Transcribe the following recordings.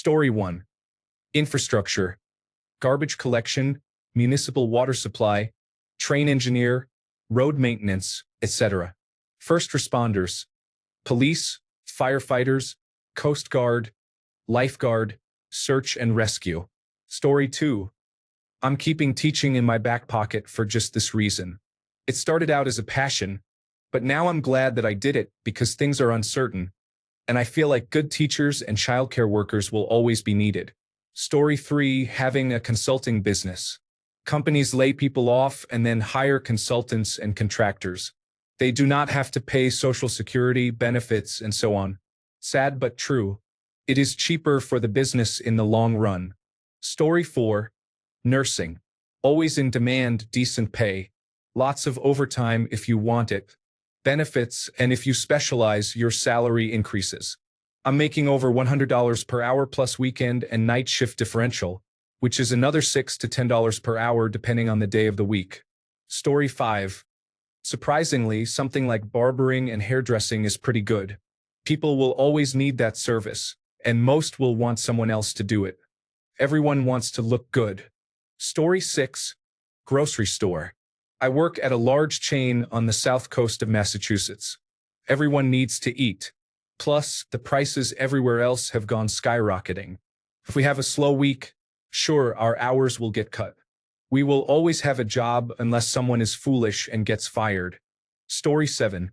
Story 1. Infrastructure, garbage collection, municipal water supply, train engineer, road maintenance, etc. First responders, police, firefighters, Coast Guard, lifeguard, search and rescue. Story 2. I'm keeping teaching in my back pocket for just this reason. It started out as a passion, but now I'm glad that I did it because things are uncertain, and I feel like good teachers and childcare workers will always be needed. Story 3. Having a consulting business. Companies lay people off and then hire consultants and contractors. They do not have to pay Social Security, benefits, and so on. Sad but true. It is cheaper for the business in the long run. Story 4. Nursing. Always in demand, decent pay. Lots of overtime if you want it. Benefits, and if you specialize, your salary increases. I'm making over $100 per hour plus weekend and night shift differential, which is another $6 to $10 per hour depending on the day of the week. Story 5. Surprisingly, something like barbering and hairdressing is pretty good. People will always need that service, and most will want someone else to do it. Everyone wants to look good. Story 6. Grocery store. I work at a large chain on the south coast of Massachusetts. Everyone needs to eat. Plus, the prices everywhere else have gone skyrocketing. If we have a slow week, sure, our hours will get cut. We will always have a job unless someone is foolish and gets fired. Story 7.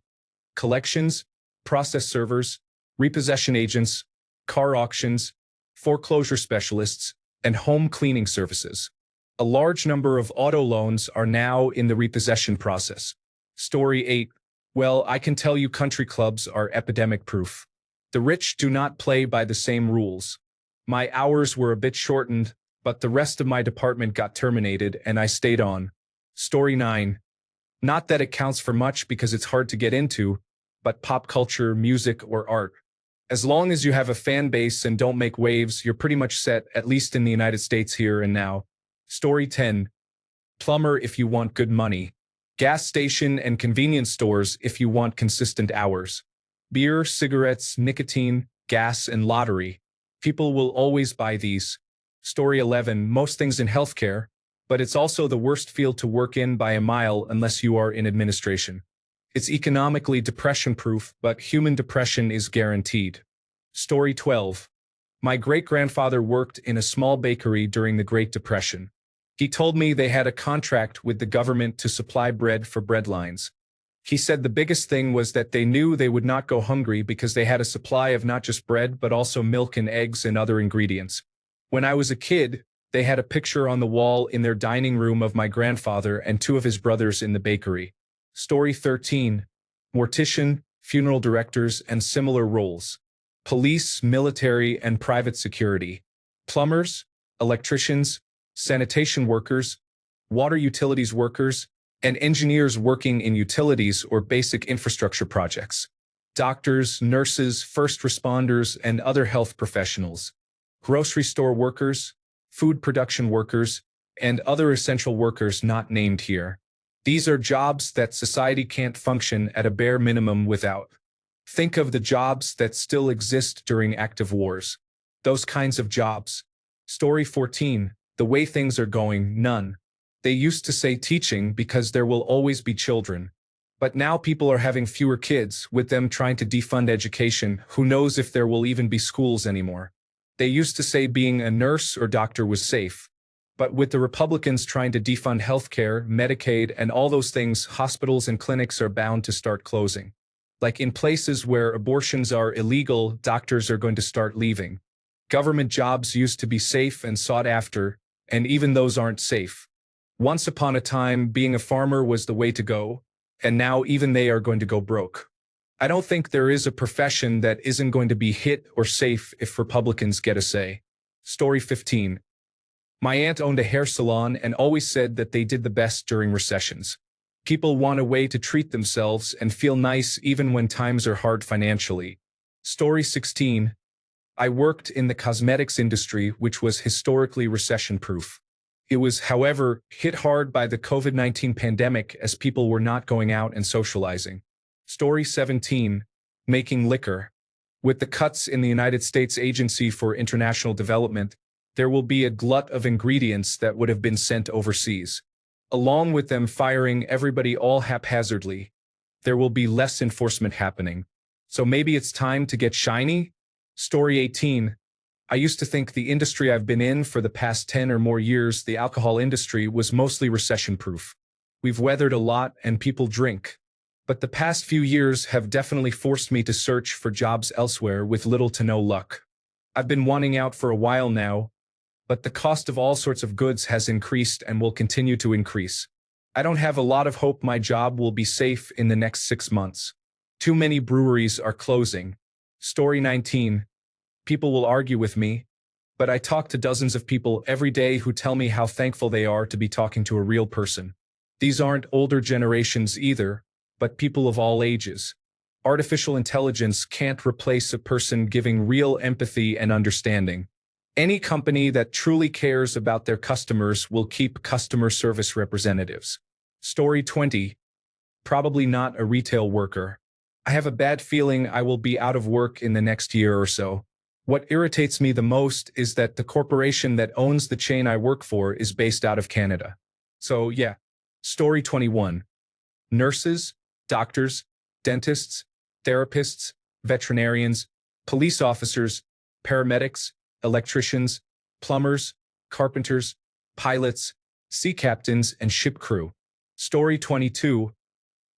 Collections, process servers, repossession agents, car auctions, foreclosure specialists, and home cleaning services. A large number of auto loans are now in the repossession process. Story 8. Well, I can tell you country clubs are epidemic-proof. The rich do not play by the same rules. My hours were a bit shortened, but the rest of my department got terminated and I stayed on. Story 9. Not that it counts for much because it's hard to get into, but pop culture, music, or art. As long as you have a fan base and don't make waves, you're pretty much set, at least in the United States here and now. Story 10. Plumber if you want good money. Gas station and convenience stores if you want consistent hours. Beer, cigarettes, nicotine, gas, and lottery. People will always buy these. Story 11. Most things in healthcare, but it's also the worst field to work in by a mile unless you are in administration. It's economically depression-proof, but human depression is guaranteed. Story 12. My great-grandfather worked in a small bakery during the Great Depression. He told me they had a contract with the government to supply bread for breadlines. He said the biggest thing was that they knew they would not go hungry because they had a supply of not just bread but also milk and eggs and other ingredients. When I was a kid, they had a picture on the wall in their dining room of my grandfather and two of his brothers in the bakery. Story 13. Mortician, funeral directors, and similar roles. Police, military, and private security. Plumbers, electricians, sanitation workers, water utilities workers, and engineers working in utilities or basic infrastructure projects. Doctors, nurses, first responders, and other health professionals. Grocery store workers, food production workers, and other essential workers not named here. These are jobs that society can't function at a bare minimum without. Think of the jobs that still exist during active wars. Those kinds of jobs. Story 14. The way things are going, none. They used to say teaching because there will always be children. But now people are having fewer kids, with them trying to defund education. Who knows if there will even be schools anymore. They used to say being a nurse or doctor was safe. But with the Republicans trying to defund healthcare, Medicaid, and all those things, hospitals and clinics are bound to start closing. Like in places where abortions are illegal, doctors are going to start leaving. Government jobs used to be safe and sought after, and even those aren't safe. Once upon a time, being a farmer was the way to go, and now even they are going to go broke. I don't think there is a profession that isn't going to be hit or safe if Republicans get a say. Story 15. My aunt owned a hair salon and always said that they did the best during recessions. People want a way to treat themselves and feel nice even when times are hard financially. Story 16. I worked in the cosmetics industry, which was historically recession-proof. It was, however, hit hard by the COVID-19 pandemic as people were not going out and socializing. Story 17. Making liquor. With the cuts in the United States Agency for International Development, there will be a glut of ingredients that would have been sent overseas. Along with them firing everybody all haphazardly, there will be less enforcement happening. So maybe it's time to get shiny? Story 18. I used to think the industry I've been in for the past 10 or more years, the alcohol industry, was mostly recession-proof. We've weathered a lot and people drink. But the past few years have definitely forced me to search for jobs elsewhere with little to no luck. I've been wanting out for a while now, but the cost of all sorts of goods has increased and will continue to increase. I don't have a lot of hope my job will be safe in the next 6 months. Too many breweries are closing. Story 19. People will argue with me, but I talk to dozens of people every day who tell me how thankful they are to be talking to a real person. These aren't older generations either, but people of all ages. Artificial intelligence can't replace a person giving real empathy and understanding. Any company that truly cares about their customers will keep customer service representatives. Story 20. Probably not a retail worker. I have a bad feeling I will be out of work in the next year or so. What irritates me the most is that the corporation that owns the chain I work for is based out of Canada. So yeah. Story 21. Nurses, doctors, dentists, therapists, veterinarians, police officers, paramedics, electricians, plumbers, carpenters, pilots, sea captains, and ship crew. Story 22.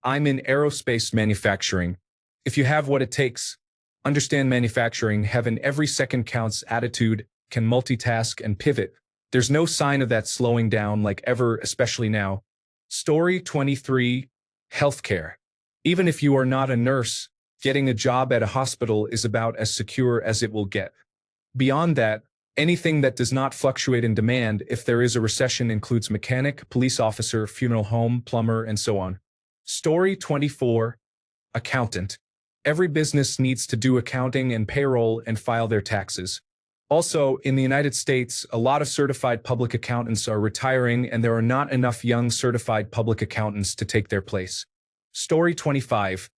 I'm in aerospace manufacturing. If you have what it takes, understand manufacturing, have an every second counts attitude, can multitask and pivot. There's no sign of that slowing down like ever, especially now. Story 23. Healthcare. Even if you are not a nurse, getting a job at a hospital is about as secure as it will get. Beyond that, anything that does not fluctuate in demand if there is a recession includes mechanic, police officer, funeral home, plumber, and so on. Story 24. Accountant. Every business needs to do accounting and payroll and file their taxes. Also, in the United States, a lot of certified public accountants are retiring and there are not enough young certified public accountants to take their place. Story 25.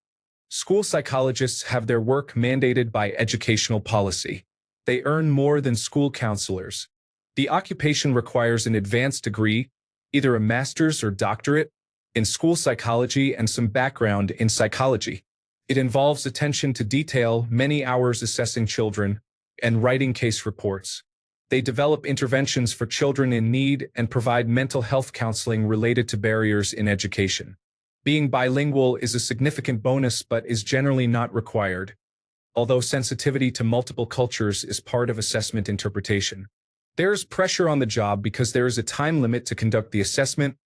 School psychologists have their work mandated by educational policy. They earn more than school counselors. The occupation requires an advanced degree, either a master's or doctorate, in school psychology and some background in psychology. It involves attention to detail, many hours assessing children, and writing case reports. They develop interventions for children in need and provide mental health counseling related to barriers in education. Being bilingual is a significant bonus but is generally not required, although sensitivity to multiple cultures is part of assessment interpretation. There is pressure on the job because there is a time limit to conduct the assessment,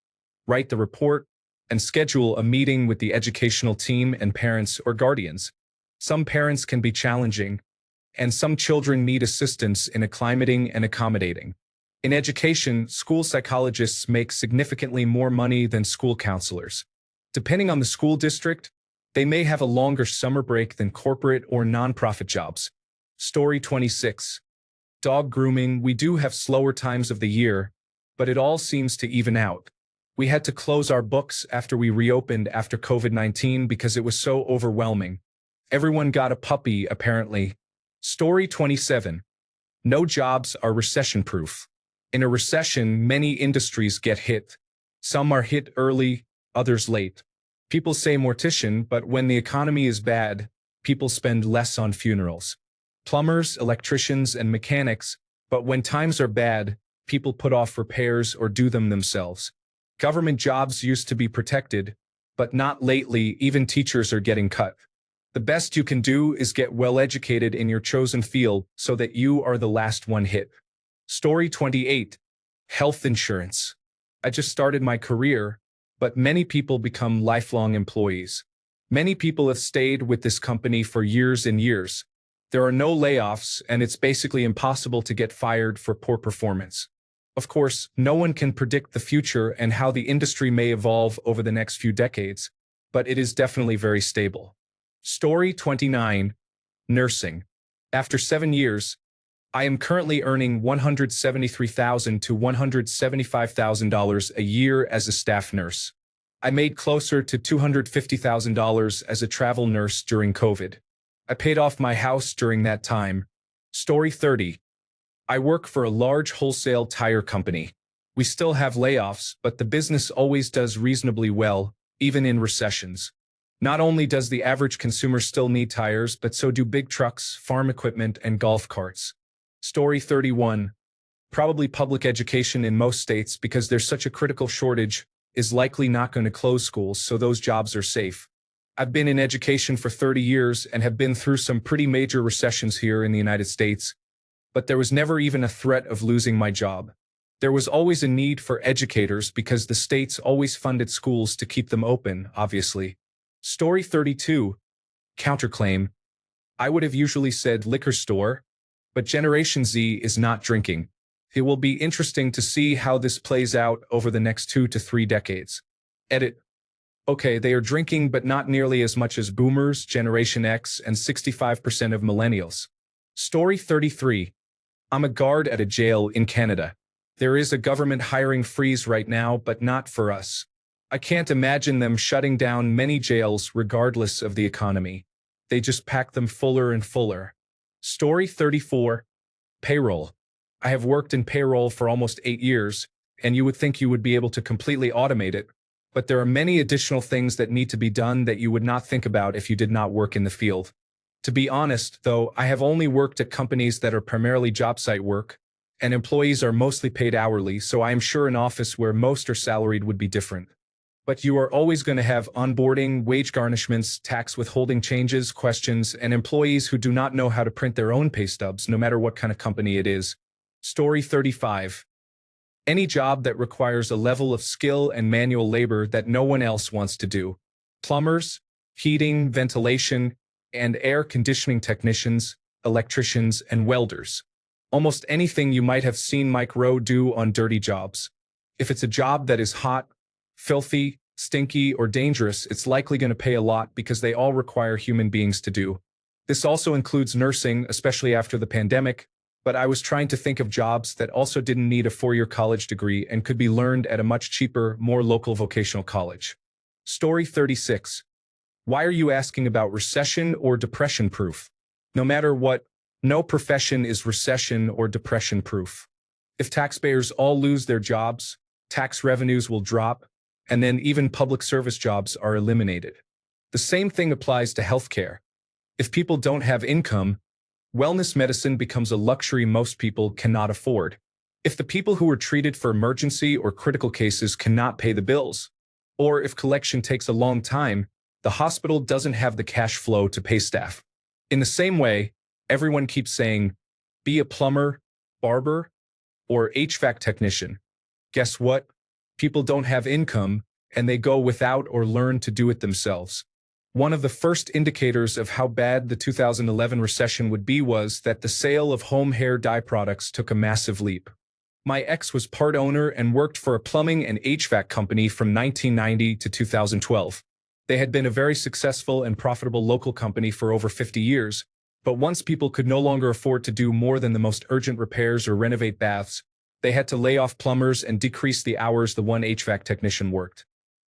write the report, and schedule a meeting with the educational team and parents or guardians. Some parents can be challenging, and some children need assistance in acclimating and accommodating. In education, school psychologists make significantly more money than school counselors. Depending on the school district, they may have a longer summer break than corporate or nonprofit jobs. Story 26. Dog grooming. We do have slower times of the year, but it all seems to even out. We had to close our books after we reopened after COVID-19 because it was so overwhelming. Everyone got a puppy, apparently. Story 27. No jobs are recession-proof. In a recession, many industries get hit. Some are hit early, others late. People say mortician, but when the economy is bad, people spend less on funerals. Plumbers, electricians, and mechanics, but when times are bad, people put off repairs or do them themselves. Government jobs used to be protected, but not lately. Even teachers are getting cut. The best you can do is get well educated in your chosen field so that you are the last one hit. Story 28. Health insurance. I just started my career, but many people become lifelong employees. Many people have stayed with this company for years and years. There are no layoffs, and it's basically impossible to get fired for poor performance. Of course, no one can predict the future and how the industry may evolve over the next few decades, but it is definitely very stable. Story 29. Nursing. After 7 years, I am currently earning $173,000 to $175,000 a year as a staff nurse. I made closer to $250,000 as a travel nurse during COVID. I paid off my house during that time. Story 30. I work for a large wholesale tire company. We still have layoffs, but the business always does reasonably well, even in recessions. Not only does the average consumer still need tires, but so do big trucks, farm equipment, and golf carts. Story 31. Probably public education in most states, because there's such a critical shortage, is likely not going to close schools, so those jobs are safe. I've been in education for 30 years and have been through some pretty major recessions here in the United States, but there was never even a threat of losing my job. There was always a need for educators because the states always funded schools to keep them open, obviously. Story 32. Counterclaim. I would have usually said liquor store, but Generation Z is not drinking. It will be interesting to see how this plays out over the next 2 to 3 decades. Edit. Okay, they are drinking, but not nearly as much as boomers, Generation X, and 65% of millennials. Story 33. I'm a guard at a jail in Canada. There is a government hiring freeze right now, but not for us. I can't imagine them shutting down many jails regardless of the economy. They just pack them fuller and fuller. Story 34. Payroll. I have worked in payroll for almost 8 years, and you would think you would be able to completely automate it, but there are many additional things that need to be done that you would not think about if you did not work in the field. To be honest, though, I have only worked at companies that are primarily job site work, and employees are mostly paid hourly, so I am sure an office where most are salaried would be different. But you are always going to have onboarding, wage garnishments, tax withholding changes, questions, and employees who do not know how to print their own pay stubs, no matter what kind of company it is. Story 35. Any job that requires a level of skill and manual labor that no one else wants to do. Plumbers, heating, ventilation, and air conditioning technicians, electricians, and welders. Almost anything you might have seen Mike Rowe do on Dirty Jobs. If it's a job that is hot, filthy, stinky, or dangerous, it's likely going to pay a lot because they all require human beings to do. This also includes nursing, especially after the pandemic, but I was trying to think of jobs that also didn't need a 4-year college degree and could be learned at a much cheaper, more local vocational college. Story 36. Why are you asking about recession or depression proof? No matter what, no profession is recession or depression proof. If taxpayers all lose their jobs, tax revenues will drop, and then even public service jobs are eliminated. The same thing applies to healthcare. If people don't have income, wellness medicine becomes a luxury most people cannot afford. If the people who are treated for emergency or critical cases cannot pay the bills, or if collection takes a long time, the hospital doesn't have the cash flow to pay staff. In the same way, everyone keeps saying, be a plumber, barber, or HVAC technician. Guess what? People don't have income, and they go without or learn to do it themselves. One of the first indicators of how bad the 2011 recession would be was that the sale of home hair dye products took a massive leap. My ex was part owner and worked for a plumbing and HVAC company from 1990 to 2012. They had been a very successful and profitable local company for over 50 years, but once people could no longer afford to do more than the most urgent repairs or renovate baths, they had to lay off plumbers and decrease the hours the one HVAC technician worked.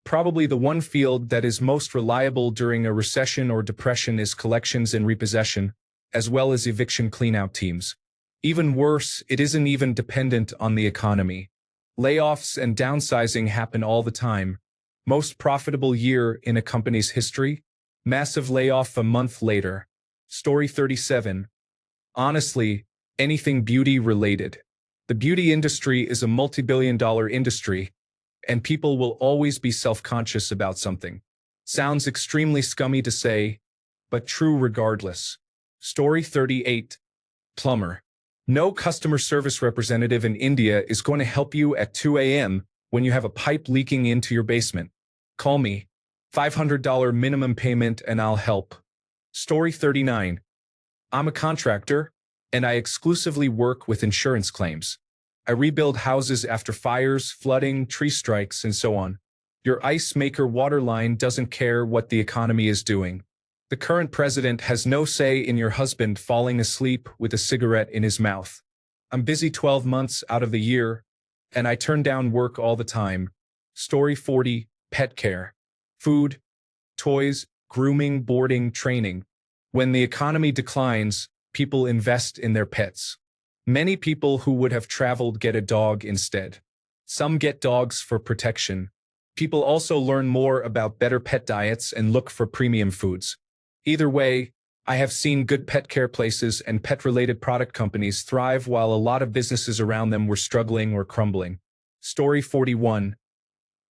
Probably the one field that is most reliable during a recession or depression is collections and repossession, as well as eviction cleanout teams. Even worse, it isn't even dependent on the economy. Layoffs and downsizing happen all the time. Most profitable year in a company's history, massive layoff a month later. Story 37. Honestly, anything beauty related. The beauty industry is a multi-billion-dollar industry, and people will always be self-conscious about something. Sounds extremely scummy to say, but true regardless. Story 38. Plumber. No customer service representative in India is going to help you at 2 a.m. when you have a pipe leaking into your basement. Call me. $500 minimum payment and I'll help. Story 39. I'm a contractor, and I exclusively work with insurance claims. I rebuild houses after fires, flooding, tree strikes, and so on. Your ice maker water line doesn't care what the economy is doing. The current president has no say in your husband falling asleep with a cigarette in his mouth. I'm busy 12 months out of the year, and I turn down work all the time. Story 40. Pet care. Food, toys, grooming, boarding, training. When the economy declines, people invest in their pets. Many people who would have traveled get a dog instead. Some get dogs for protection. People also learn more about better pet diets and look for premium foods. Either way, I have seen good pet care places and pet-related product companies thrive while a lot of businesses around them were struggling or crumbling. Story 41.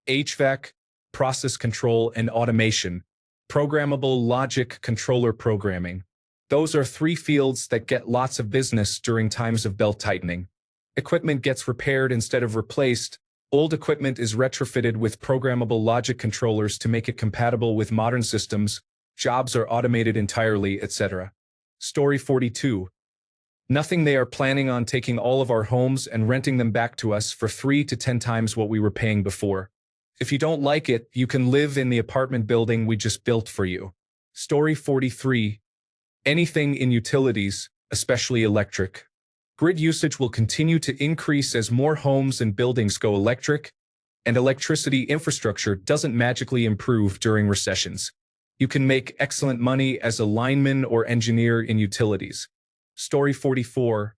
HVAC, process control, and automation. Programmable logic controller programming. Those are three fields that get lots of business during times of belt-tightening. Equipment gets repaired instead of replaced. Old equipment is retrofitted with programmable logic controllers to make it compatible with modern systems. Jobs are automated entirely, etc. Story 42. Nothing. They are planning on taking all of our homes and renting them back to us for 3 to 10 times what we were paying before. If you don't like it, you can live in the apartment building we just built for you. Story 43. Anything in utilities, especially electric. Grid usage will continue to increase as more homes and buildings go electric, and electricity infrastructure doesn't magically improve during recessions. You can make excellent money as a lineman or engineer in utilities. Story 44.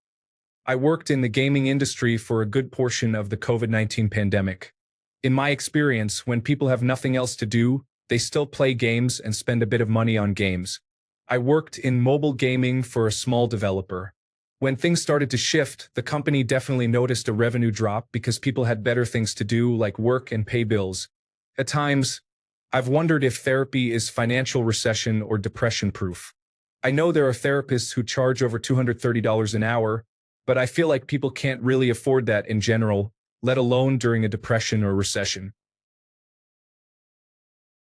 I worked in the gaming industry for a good portion of the COVID-19 pandemic. In my experience, when people have nothing else to do, they still play games and spend a bit of money on games. I worked in mobile gaming for a small developer. When things started to shift, the company definitely noticed a revenue drop because people had better things to do like work and pay bills. At times, I've wondered if therapy is financial recession or depression proof. I know there are therapists who charge over $230 an hour, but I feel like people can't really afford that in general, let alone during a depression or recession.